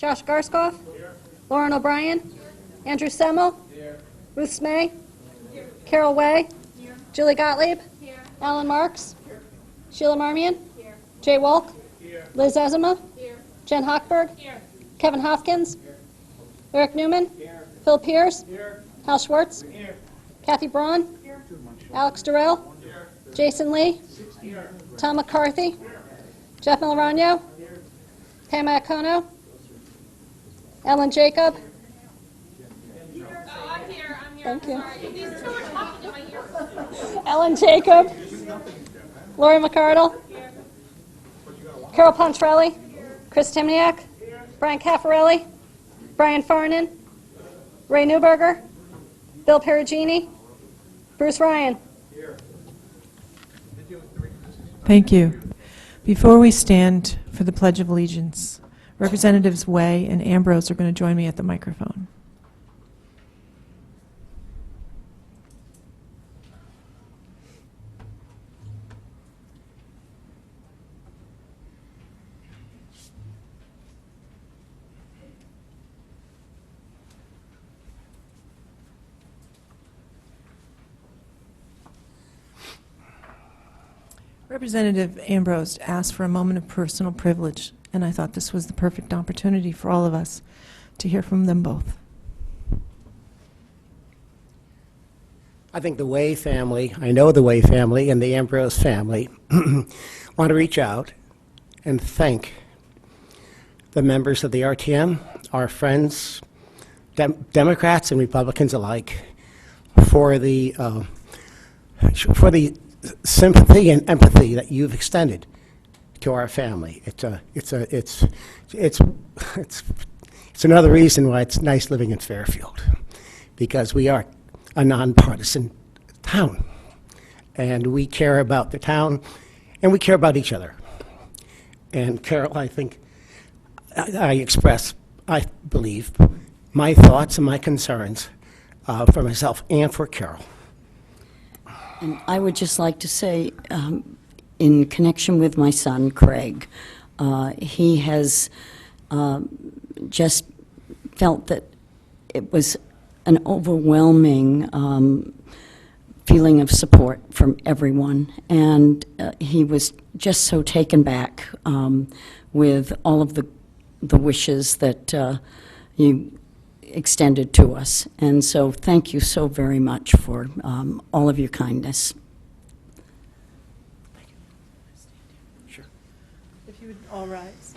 Josh Garskoff. Lauren O'Brien. Andrew Semmel. Ruth Smay. Carol Way. Julie Gottlieb. Alan Marks. Sheila Marmion. Jay Wolk. Liz Ezema. Jen Hochberg. Kevin Hopkins. Eric Newman. Phil Pierce. Hal Schwartz. Kathy Braun. Alex Durrell. Jason Lee. Tom McCarthy. Jeff Milrano. Pam Iacono. Ellen Jacob. I'm here. Thank you. Sorry. These two are talking in my ear. Ellen Jacob. Lori McCardle. Carol Pontrelli. Chris Timniak. Brian Caffarelli. Brian Farnan. Ray Newberger. Bill Perugini. Bruce Ryan. Thank you. Before we stand for the Pledge of Allegiance, Representatives Way and Ambrose are going to join me at the microphone. Representative Ambrose asked for a moment of personal privilege, and I thought this was the perfect opportunity for all of us to hear from them both. I think the Way family, I know the Way family and the Ambrose family want to reach out and thank the members of the RTM, our friends, Democrats and Republicans alike, for the sympathy and empathy that you've extended to our family. It's another reason why it's nice living in Fairfield, because we are a nonpartisan town, and we care about the town, and we care about each other. And Carol, I think I express, I believe, my thoughts and my concerns for myself and for Carol. And I would just like to say, in connection with my son, Craig, he has just felt that it was an overwhelming feeling of support from everyone, and he was just so taken back with all of the wishes that you extended to us. And so thank you so very much for all of your kindness. Sure. If you would all rise.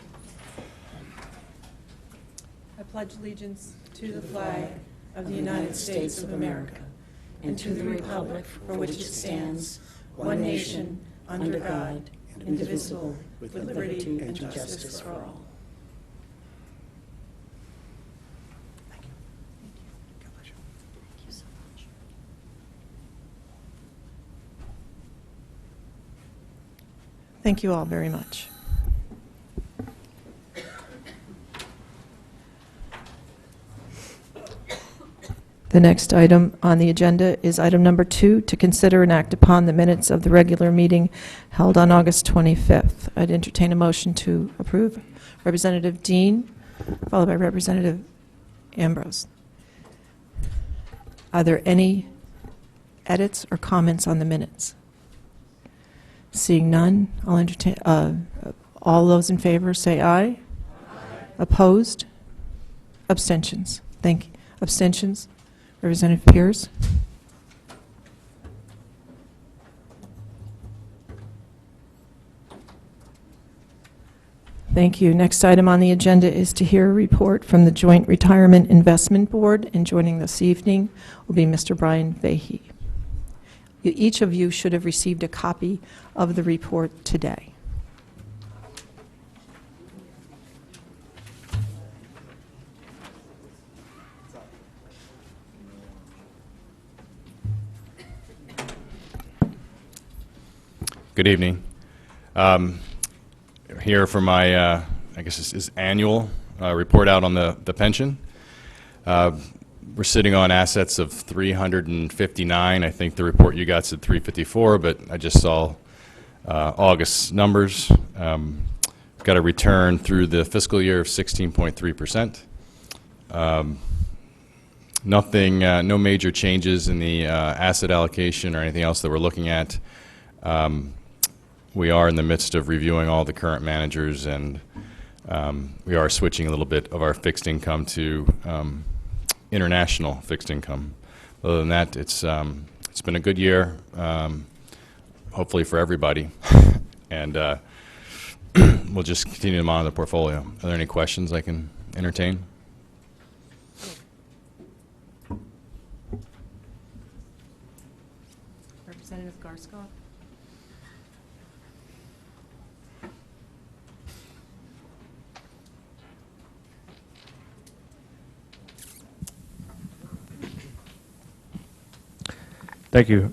I pledge allegiance to the flag of the United States of America and to the republic for which it stands, one nation, under God, indivisible, with liberty and justice for all. Thank you all very much. The next item on the agenda is item number 2, to consider and act upon the minutes of the regular meeting held on August 25th. I'd entertain a motion to approve. Representative Dean, followed by Representative Ambrose. Are there any edits or comments on the minutes? Seeing none, I'll entertain, all those in favor say aye. Aye. Opposed? Abstentions? Thank you. Abstentions? Representative Pierce? Thank you. Next item on the agenda is to hear a report from the Joint Retirement Investment Board, and joining this evening will be Mr. Brian Vahey. Each of you should have received a copy of the report today. Good evening. Here for my, I guess this is annual report out on the pension. We're sitting on assets of 359. I think the report you got said 354, but I just saw August numbers. got a return through the fiscal year of 16.3%. Nothing, no major changes in the asset allocation or anything else that we're looking at. We are in the midst of reviewing all the current managers, and we are switching a little bit of our fixed income to international fixed income. Other than that, it's been a good year, hopefully for everybody, and we'll just continue to monitor the portfolio. Are there any questions I can entertain? Representative Garskoff? Thank you,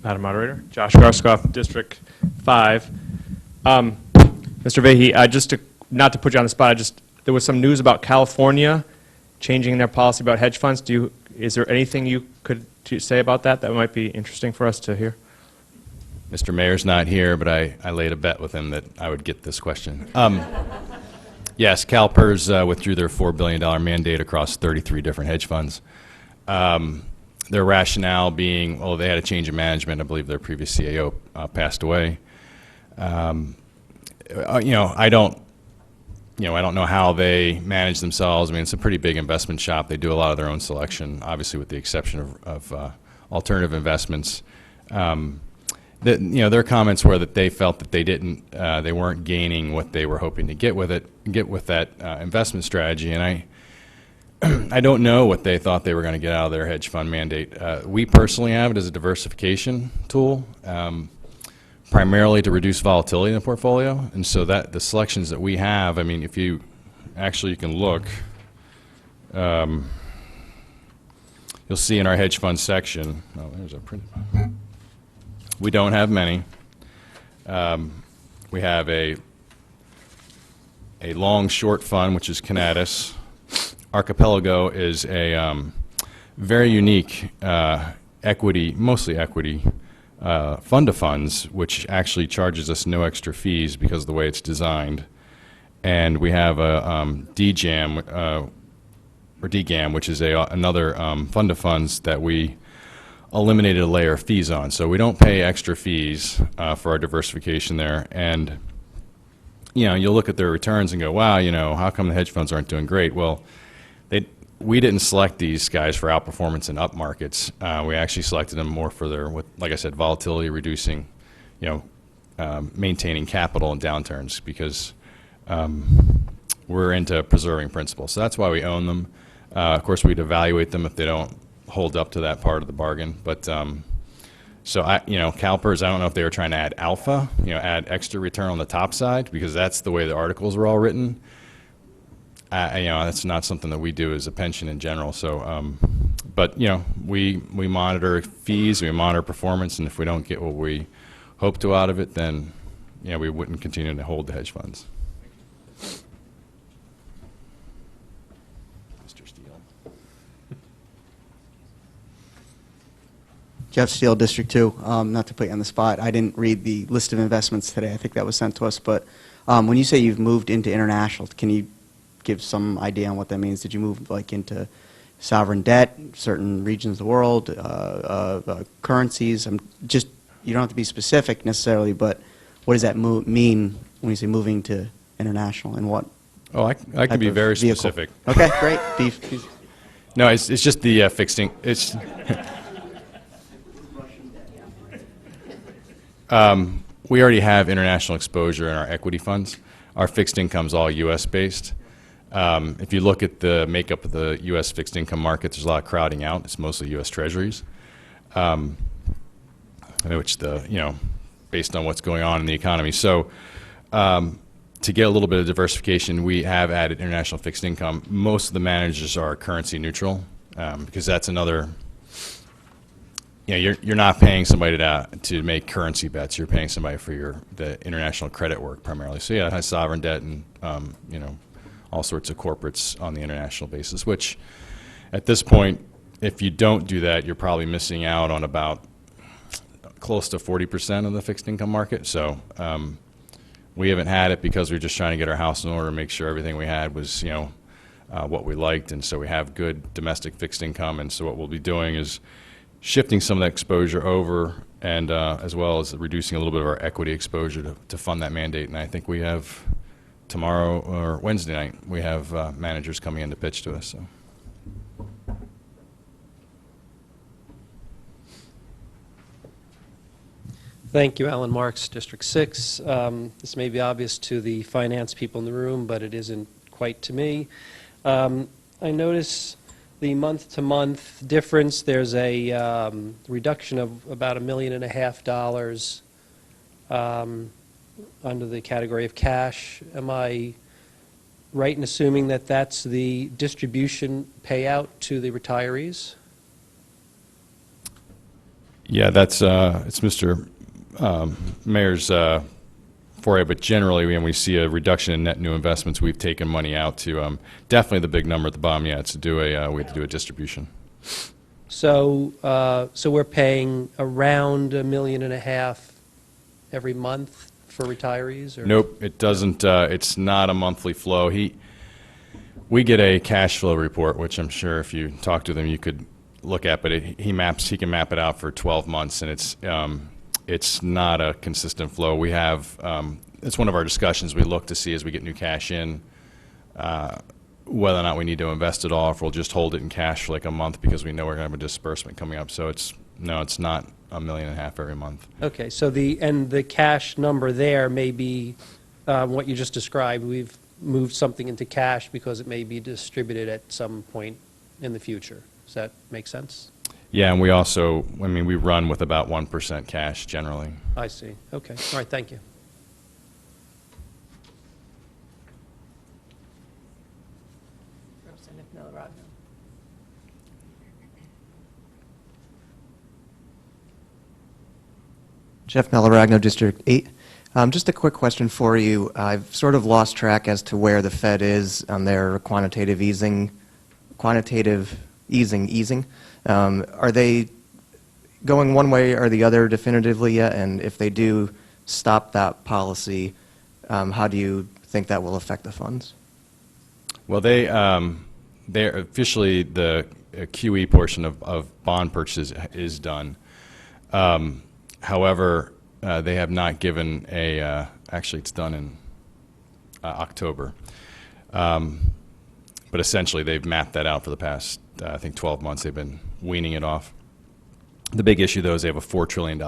Madam Moderator. Josh Garskoff, District 5. Mr. Vahey, not to put you on the spot, there was some news about California changing their policy about hedge funds. Is there anything you could say about that might be interesting for us to hear? Mr. Mayor's not here, but I laid a bet with him that I would get this question. Yes, CalPERS withdrew their $4 billion mandate across 33 different hedge funds. Their rationale being, well, they had a change of management. I believe their previous CAO passed away. I don't know how they manage themselves. I mean, it's a pretty big investment shop. They do a lot of their own selection, obviously with the exception of alternative investments. Their comments were that they felt that they weren't gaining what they were hoping to get with that investment strategy, and I don't know what they thought they were going to get out of their hedge fund mandate. We personally have it as a diversification tool, primarily to reduce volatility in the portfolio. And so that the selections that we have, I mean, if you can look, you'll see in our hedge fund section, oh, there's a print. We don't have many. We have a long short fund, which is Canadas. Archipelago is a very unique mostly equity fund of funds, which actually charges us no extra fees because of the way it's designed. And we have a DGAM, or DGAM, which is another fund of funds that we eliminated a layer of fees on. So we don't pay extra fees for our diversification there. And you'll look at their returns and go, wow, how come the hedge funds aren't doing great? Well, we didn't select these guys for outperformance in up markets. We actually selected them more for their, like I said, volatility reducing, maintaining capital in downturns, because we're into preserving principles. So that's why we own them. Of course, we'd evaluate them if they don't hold up to that part of the bargain. But so CalPERS, I don't know if they were trying to add alpha, add extra return on the top side, because that's the way the articles were all written. That's not something that we do as a pension in general. So, but we monitor fees, we monitor performance, and if we don't get what we hope to out of it, then we wouldn't continue to hold the hedge funds. Mr. Steele. Jeff Steele, District 2. Not to put you on the spot, I didn't read the list of investments today. I think that was sent to us. But when you say you've moved into international, can you give some idea on what that means? Did you move into sovereign debt, certain regions of the world, currencies? You don't have to be specific necessarily, but what does that mean when you say moving to international, and what? Oh, I can be very vehicle? specific. Okay, great. No, it's just the fixing. It's we already have international exposure in our equity funds. Our fixed income is all U.S. based. If you look at the makeup of the U.S. fixed income market, there's a lot of crowding out. It's mostly U.S. Treasuries, which based on what's going on in the economy. So to get a little bit of diversification, we have added international fixed income. Most of the managers are currency neutral, because that's another. You're not paying somebody to make currency bets. You're paying somebody for the international credit work primarily. So yeah, it has sovereign debt and all sorts of corporates on the international basis, which at this point, if you don't do that, you're probably missing out on about close to 40% of the fixed income market. So We haven't had it because we're just trying to get our house in order and make sure everything we had was, what we liked, and so we have good domestic fixed income. And so what we'll be doing is shifting some of that exposure over, and as well as reducing a little bit of our equity exposure to fund that mandate. And I think we have tomorrow or Wednesday night, we have managers coming in to pitch to us. So. Thank you, Alan Marks, District 6. This may be obvious to the finance people in the room, but it isn't quite to me. I notice the month-to-month difference. There's a reduction of about $1.5 million under the category of cash. Am I right in assuming that that's the distribution payout to the retirees? Yeah, that's it's Mr. Mayor's foray, but generally when we see a reduction in net new investments, we've taken money out to definitely the big number at the bottom. Yeah, it's to do we have to do a distribution. So we're paying around $1.5 million every month for retirees? Or? Nope, it doesn't. It's not a monthly flow. We get a cash flow report, which I'm sure if you talk to them, you could look at. But he can map it out for 12 months, and it's not a consistent flow. We have it's one of our discussions. We look to see as we get new cash in whether or not we need to invest it all, if we'll just hold it in cash for like a month because we know we're going to have a disbursement coming up. So it's not $1.5 million every month. Okay, so the cash number there may be what you just described. We've moved something into cash because it may be distributed at some point in the future. Does that make sense? Yeah, and we also, we run with about 1% cash generally. I see. Okay. All right, thank you. Jeff Melaragno, District 8. Just a quick question for you. I've sort of lost track as to where the Fed is on their quantitative easing. Are they going one way or the other definitively yet? And if they do stop that policy, how do you think that will affect the funds? Well, they're officially the QE portion of bond purchases is done. However, they have not given actually it's done in October. But essentially they've mapped that out for the past, I think 12 months. They've been weaning it off. The big issue though is they have a $4 trillion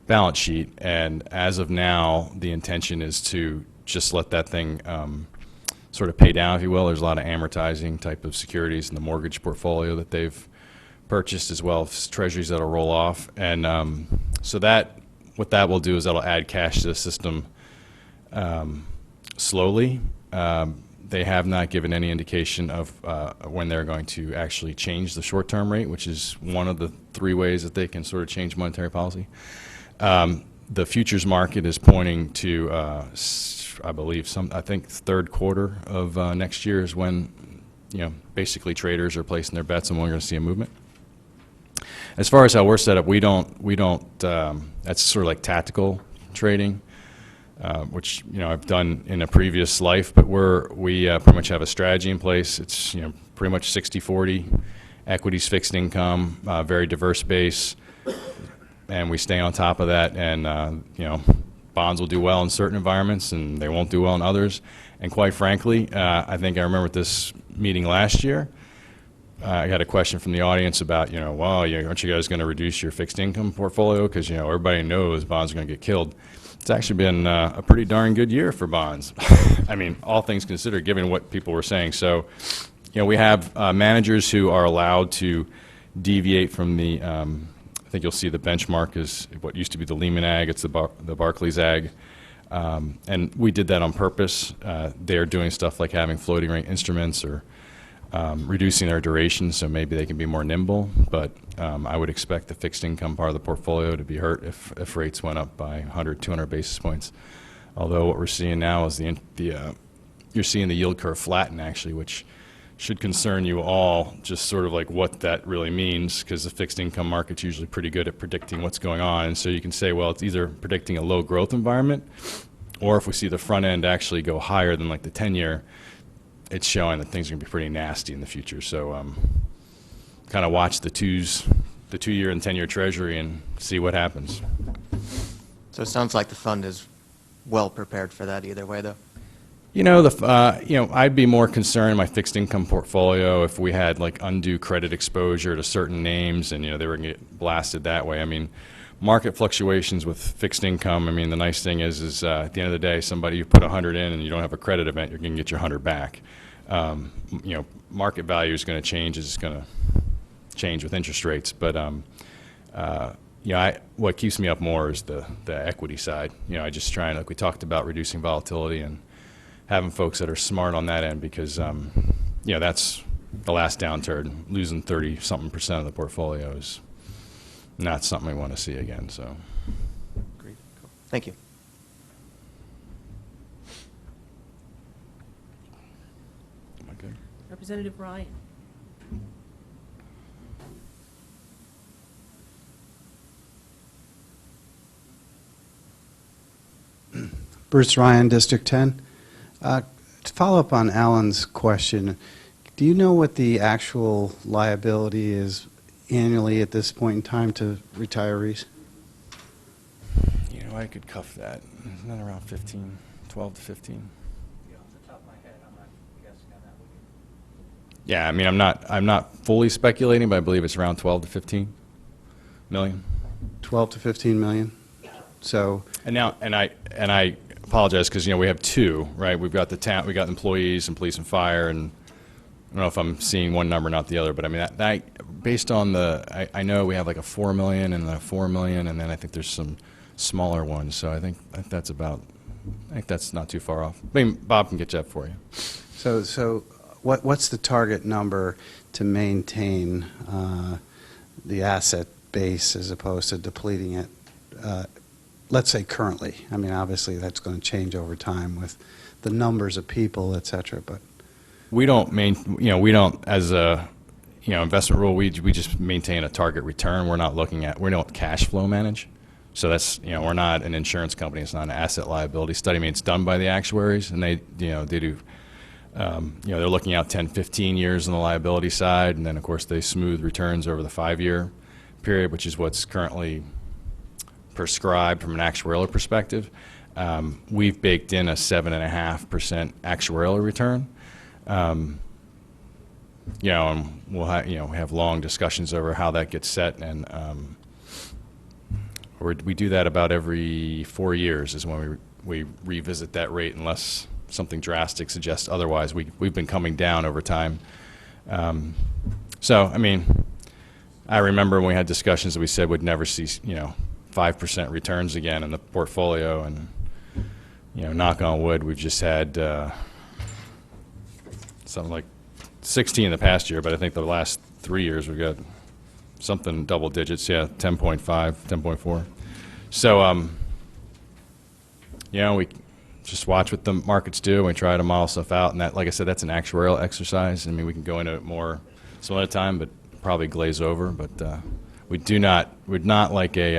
balance sheet, and as of now the intention is to just let that thing sort of pay down, if you will. There's a lot of amortizing type of securities in the mortgage portfolio that they've purchased, as well as treasuries that'll roll off. And so what that will do is that'll add cash to the system slowly. They have not given any indication of when they're going to actually change the short-term rate, which is one of the 3 ways that they can sort of change monetary policy. The futures market is pointing to, I think third quarter of next year is when, basically traders are placing their bets and we're going to see a movement. As far as how we're set up, we don't. That's sort of like tactical trading, which I've done in a previous life. But we pretty much have a strategy in place. It's pretty much 60-40, equities, fixed income, very diverse base, and we stay on top of that. And bonds will do well in certain environments, and they won't do well in others. And quite frankly, I think I remember at this meeting last year. I had a question from the audience about, well, aren't you guys going to reduce your fixed income portfolio because, everybody knows bonds are going to get killed. It's actually been a pretty darn good year for bonds. All things considered, given what people were saying. So, we have managers who are allowed to deviate from the, I think you'll see the benchmark is what used to be the Lehman Ag, it's the Barclays Ag. And we did that on purpose. They're doing stuff like having floating rate instruments or reducing their duration, so maybe they can be more nimble. But I would expect the fixed income part of the portfolio to be hurt if rates went up by 100, 200 basis points. Although what we're seeing now is you're seeing the yield curve flatten, actually, which should concern you all, just sort of like what that really means, because the fixed income market's usually pretty good at predicting what's going on. And so you can say, well, it's either predicting a low growth environment or if we see the front end actually go higher than like the 10-year, it's showing that things are going to be pretty nasty in the future. So kind of watch the 2-year and 10-year Treasury and see what happens. So it sounds like the fund is well prepared for that either way, though. You know, I'd be more concerned in my fixed income portfolio if we had like undue credit exposure to certain names and, you know, they were going to get blasted that way. I mean, market fluctuations with fixed income, I mean, the nice thing is at the end of the day, somebody you put 100 in and you don't have a credit event, you're going to get your 100 back. You know, market value is going to change, it's going to change with interest rates, but you know, what keeps me up more is the equity side. You know, I just try and, like we talked about, reducing volatility and having folks that are smart on that end, because you know, that's the last downturn. Losing 30-something% of the portfolio is not something we want to see again. So, Agreed. Cool. Thank you. am I good? Representative Ryan. Bruce Ryan, District 10. To follow up on Alan's question, do you know what the actual liability is annually at this point in time to retirees? You know, I could cuff that. Isn't that around 15, 12 to 15? Yeah, I mean, I'm not fully speculating, but I believe it's around 12 to 15 million. 12 to 15 million. So, And now, and I apologize, because, you know, we have two, right? We've got the town, we got employees and police and fire, and I don't know if I'm seeing one number, not the other, but I mean, that based on I know we have like a 4 million and then a 4 million, and then I think there's some smaller ones. So I think that's not too far off. I mean, Bob can get that for you. so what's the target number to maintain the asset base as opposed to depleting it? Let's say currently. I mean, obviously that's going to change over time with the numbers of people, et cetera, but We don't as a, you know, investment rule, we just maintain a target return. We don't cash flow manage. So that's, you know, we're not an insurance company. It's not an asset liability study. I mean, it's done by the actuaries, and they do, you know, they're looking out 10, 15 years on the liability side, and then of course they smooth returns over the 5-year period, which is what's currently prescribed from an actuarial perspective. We've baked in a 7.5% actuarial return. You know, and we'll have long discussions over how that gets set, and we do that about every 4 years is when we revisit that rate, unless something drastic suggests otherwise. We've been coming down over time. So, I mean, I remember when we had discussions that we said we'd never see, you know, 5% returns again in the portfolio, and, you know, knock on wood, we've just had something like 16 in the past year, but I think the last 3 years we've got something double digits, 10.5, 10.4. So, you know, we just watch what the markets do, and we try to model stuff out, and that, like I said, that's an actuarial exercise. I mean, we can go into it more some other time, but probably glaze over, but we're not like a, you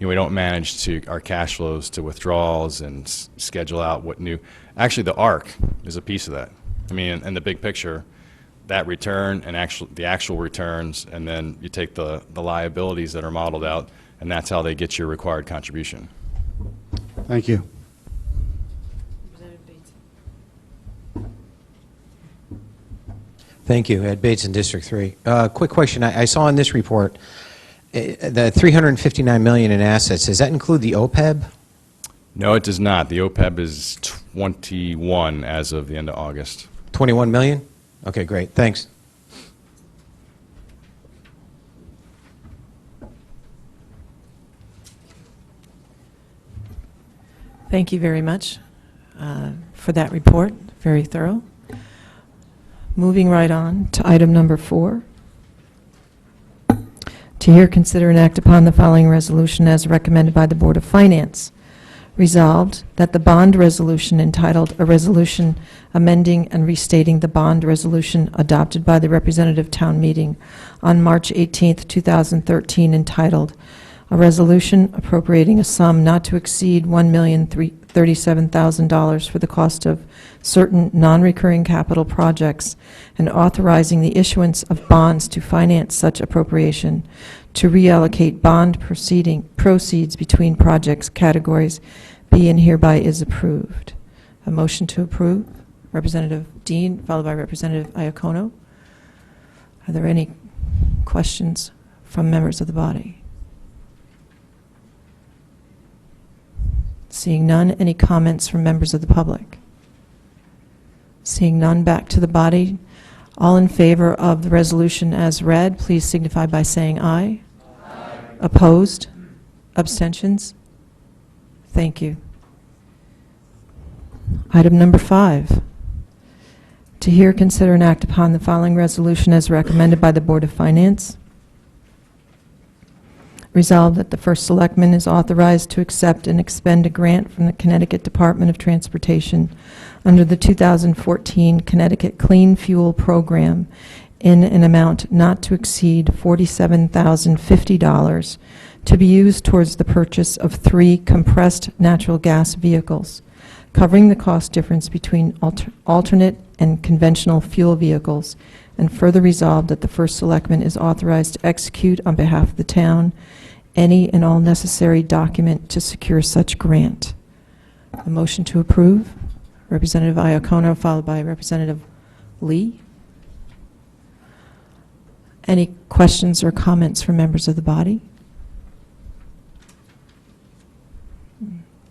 know, we don't manage our cash flows to withdrawals and schedule out what new. Actually, the ARC is a piece of that. I mean, in the big picture, that return and the actual returns, and then you take the liabilities that are modeled out, and that's how they get your required contribution. thank you. Representative Bates. Thank you. Ed Bates in District 3. Quick question. I saw in this report the $359 million in assets. Does that include the OPEB? No, it does not. The OPEB is 21 as of the end of August. 21 million? Okay, great. Thanks. Thank you very much for that report. Very thorough. Moving right on to item number 4. To hear, consider, and act upon the following resolution as recommended by the Board of Finance. Resolved that the bond resolution entitled "A Resolution Amending and Restating the Bond Resolution Adopted by the Representative Town Meeting on March 18, 2013, entitled a resolution appropriating a sum not to exceed $1,037,000 for the cost of certain non-recurring capital projects and authorizing the issuance of bonds to finance such appropriation, to reallocate bond proceeds between projects categories be and hereby is approved. A motion to approve. Representative Dean, followed by Representative Iacono. Are there any questions from members of the body? Seeing none, any comments from members of the public? Seeing none, back to the body. All in favor of the resolution as read, please signify by saying aye. Aye. Opposed? Abstentions? Thank you. Item number 5. To hear, consider, and act upon the following resolution as recommended by the Board of Finance. Resolved that the First Selectman is authorized to accept and expend a grant from the Connecticut Department of Transportation under the 2014 Connecticut Clean Fuel Program in an amount not to exceed $47,050 to be used towards the purchase of 3 compressed natural gas vehicles, covering the cost difference between alternate and conventional fuel vehicles, and further resolved that the First Selectman is authorized to execute on behalf of the town any and all necessary document to secure such grant. A motion to approve. Representative Iacono, followed by Representative Lee. Any questions or comments from members of the body?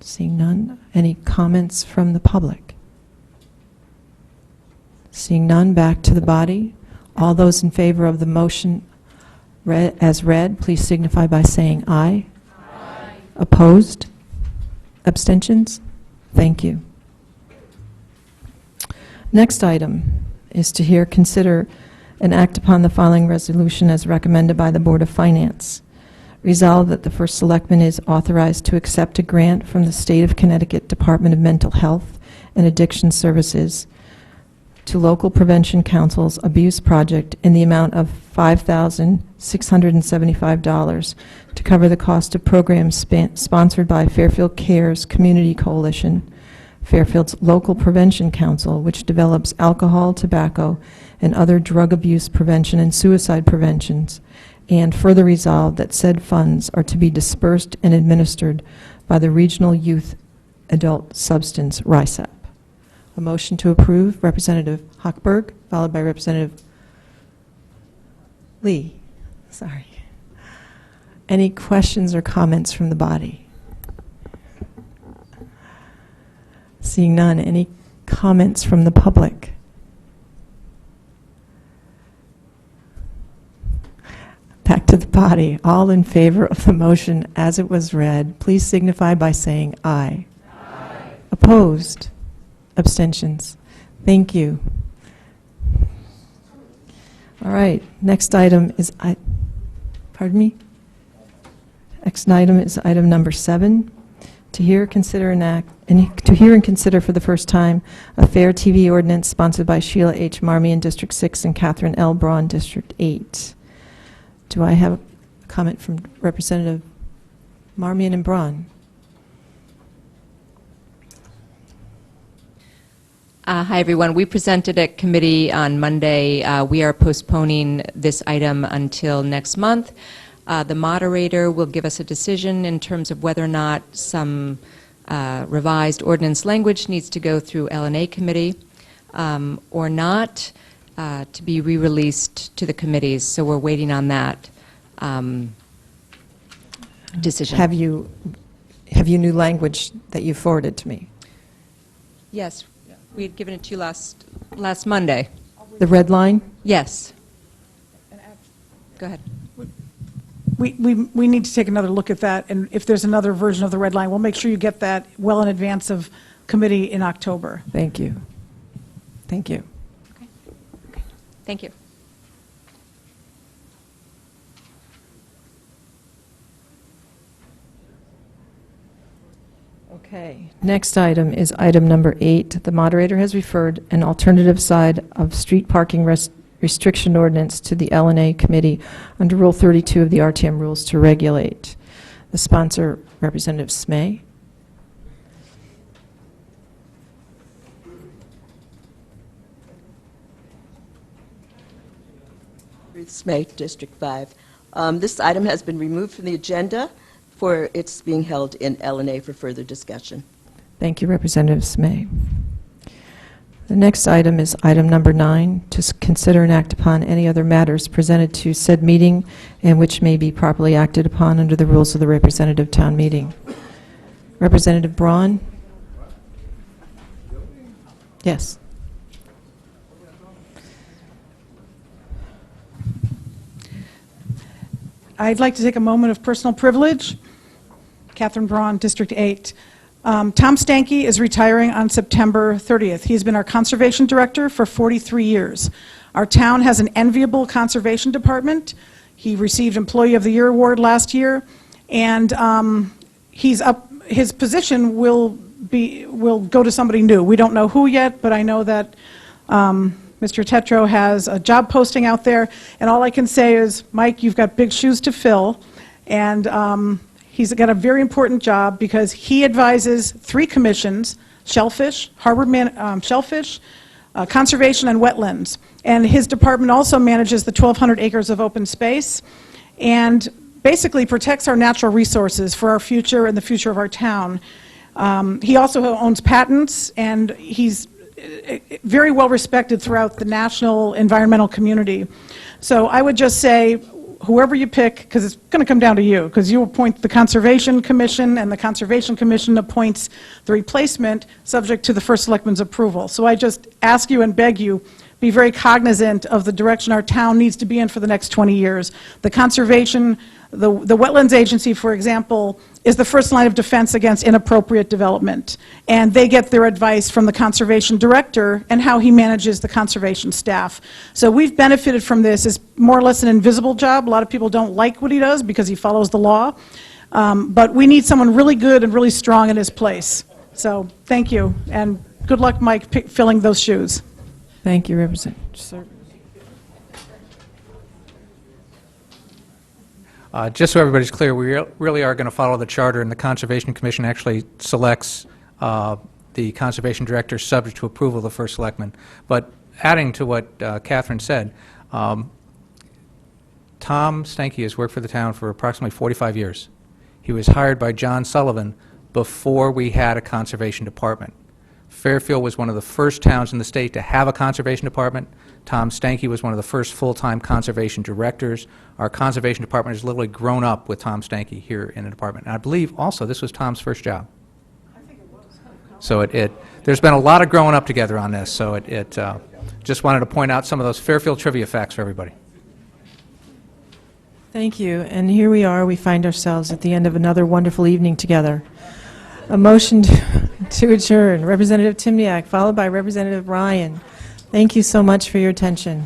Seeing none. Any comments from the public? Seeing none, back to the body. All those in favor of the motion as read, please signify by saying aye. Aye. Opposed? Abstentions? Thank you. Next item is to hear, consider, and act upon the following resolution as recommended by the Board of Finance. Resolved that the First Selectman is authorized to accept a grant from the State of Connecticut Department of Mental Health and Addiction Services to Local Prevention Council's Abuse Project in the amount of $5,675 to cover the cost of programs sponsored by Fairfield Cares Community Coalition, Fairfield's Local Prevention Council, which develops alcohol, tobacco, and other drug abuse prevention and suicide preventions, and further resolved that said funds are to be dispersed and administered by the Regional Youth Adult Substance RYSAP. A motion to approve. Representative Hochberg, followed by Representative Lee. Sorry. Any questions or comments from the body? Seeing none, any comments from the public? Back to the body. All in favor of the motion as it was read, please signify by saying aye. Aye. Opposed? Abstentions? Thank you. All right, next item is, pardon me? Next item is item number 7. To hear, consider, and act, and to hear and consider for the first time a FairTV Ordinance sponsored by Sheila H. Marmion, District 6, and Catherine L. Braun, District 8. Do I have a comment from Representative Marmion and Braun? Hi, everyone. We presented at committee on Monday. We are postponing this item until next month. The moderator will give us a decision in terms of whether or not some revised ordinance language needs to go through L&A committee or not to be re-released to the committees. So we're waiting on that decision. Have you new language that you forwarded to me? Yes. We had given it to you last Monday. The red line? Yes. Go ahead. We need to take another look at that, and if there's another version of the red line, we'll make sure you get that well in advance of committee in October. Thank you. Thank you. Okay. Thank you. Okay. Next item is item number 8. The moderator has referred an alternative side of street parking restriction ordinance to the L&A committee under Rule 32 of the RTM rules to regulate. The sponsor, Representative Smay. Ruth Smay, District 5. This item has been removed from the agenda for its being held in L&A for further discussion. Thank you, Representative Smay. The next item is item number 9, to consider and act upon any other matters presented to said meeting and which may be properly acted upon under the rules of the representative town meeting. Representative Braun? Yes. I'd like to take a moment of personal privilege. Catherine Braun, District 8. Tom Stanky is retiring on September 30th. He's been our conservation director for 43 years. Our town has an enviable conservation department. He received Employee of the Year award last year, and his position will go to somebody new. We don't know who yet, but I know that Mr. Tetro has a job posting out there, and all I can say is, Mike, you've got big shoes to fill, and he's got a very important job because he advises 3 commissions: shellfish, shellfish, conservation, and wetlands. And his department also manages the 1,200 acres of open space and basically protects our natural resources for our future and the future of our town. He also owns patents, and he's very well respected throughout the national environmental community. So I would just say, whoever you pick, because it's going to come down to you, because you appoint the Conservation Commission, and the Conservation Commission appoints the replacement subject to the First Selectman's approval. So I just ask you and beg you, be very cognizant of the direction our town needs to be in for the next 20 years. The conservation, the Wetlands Agency, for example, is the first line of defense against inappropriate development. And they get their advice from the Conservation Director and how he manages the conservation staff. So we've benefited from this. It's more or less an invisible job. A lot of people don't like what he does because he follows the law. But we need someone really good and really strong in his place. So thank you, and good luck, Mike, filling those shoes. Thank you, Representative. Sir. Just so everybody's clear, we really are going to follow the charter, and the Conservation Commission actually selects the Conservation Director subject to approval of the First Selectman. But adding to what Catherine said, Tom Stanky has worked for the town for approximately 45 years. He was hired by John Sullivan before we had a conservation department. Fairfield was one of the first towns in the state to have a conservation department. Tom Stanky was one of the first full-time conservation directors. Our conservation department has literally grown up with Tom Stanky here in the department. And I believe also this was Tom's first job. I think it was. So there's been a lot of growing up together on this. So just wanted to point out some of those Fairfield trivia facts for everybody. Thank you. And here we are. We find ourselves at the end of another wonderful evening together. A motion to adjourn. Representative Timniak, followed by Representative Ryan. Thank you so much for your attention.